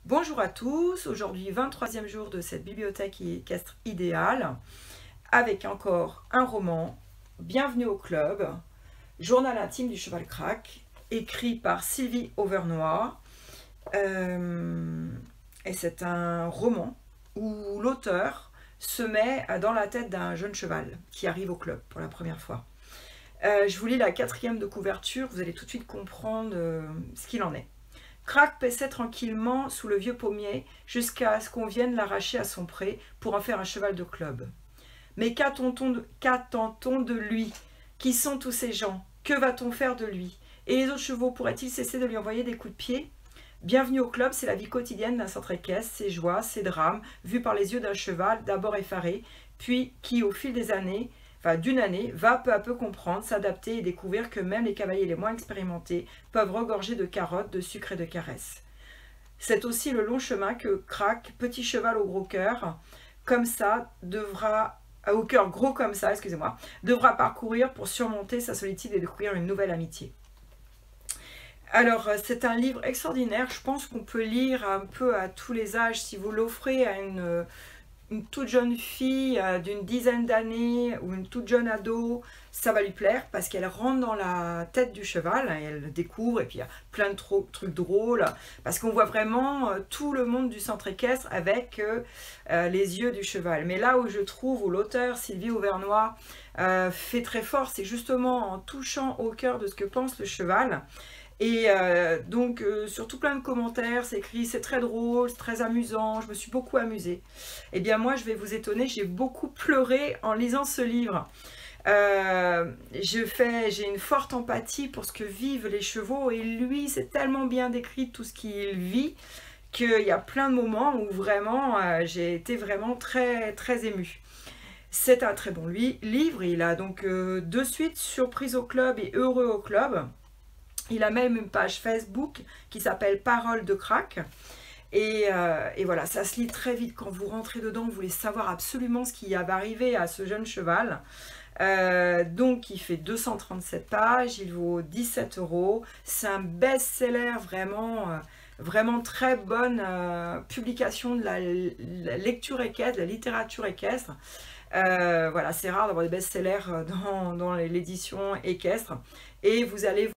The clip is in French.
Bonjour à tous, aujourd'hui 23e jour de cette bibliothèque équestre idéale avec encore un roman, Bienvenue au club, journal intime du cheval crack, écrit par Sylvie Auvernois. Et c'est un roman où l'auteur se met dans la tête d'un jeune cheval qui arrive au club pour la première fois. Je vous lis la 4e de couverture, vous allez tout de suite comprendre ce qu'il en est. Crack paissait tranquillement sous le vieux pommier jusqu'à ce qu'on vienne l'arracher à son pré pour en faire un cheval de club. Mais qu'attend-on de lui? Qui sont tous ces gens? Que va-t-on faire de lui? Et les autres chevaux, pourraient-ils cesser de lui envoyer des coups de pied? Bienvenue au club, c'est la vie quotidienne d'un centre équestre, ses joies, ses drames, vus par les yeux d'un cheval, d'abord effaré, puis qui, au fil des années, d'une année, va peu à peu comprendre, s'adapter et découvrir que même les cavaliers les moins expérimentés peuvent regorger de carottes, de sucre et de caresses. C'est aussi le long chemin que Crack, petit cheval au gros cœur, comme ça, au cœur gros comme ça, excusez-moi, devra parcourir pour surmonter sa solitude et découvrir une nouvelle amitié. Alors, c'est un livre extraordinaire, je pense qu'on peut lire un peu à tous les âges. Si vous l'offrez à une toute jeune fille d'une dizaine d'années ou une toute jeune ado, ça va lui plaire parce qu'elle rentre dans la tête du cheval, et elle le découvre, et puis il y a plein de trucs drôles, parce qu'on voit vraiment tout le monde du centre équestre avec les yeux du cheval. Mais là où je trouve, où l'auteur Sylvie Auvernois fait très fort, c'est justement en touchant au cœur de ce que pense le cheval. Et donc sur tout plein de commentaires, c'est écrit, c'est très drôle, c'est très amusant, je me suis beaucoup amusée. Eh bien moi je vais vous étonner, j'ai beaucoup pleuré en lisant ce livre. J'ai une forte empathie pour ce que vivent les chevaux, et lui c'est tellement bien décrit tout ce qu'il vit qu'il y a plein de moments où vraiment j'ai été vraiment très très émue. C'est un très bon livre, il a donc 2 suites, Surprise au club et Heureux au club. Il a même une page Facebook qui s'appelle Parole de Crack. Et voilà, ça se lit très vite. Quand vous rentrez dedans, vous voulez savoir absolument ce qui va arriver à ce jeune cheval. Donc, il fait 237 pages, il vaut 17 €. C'est un best-seller, vraiment très bonne publication de la lecture équestre, de la littérature équestre. Voilà, c'est rare d'avoir des best-sellers dans l'édition équestre. Et vous allez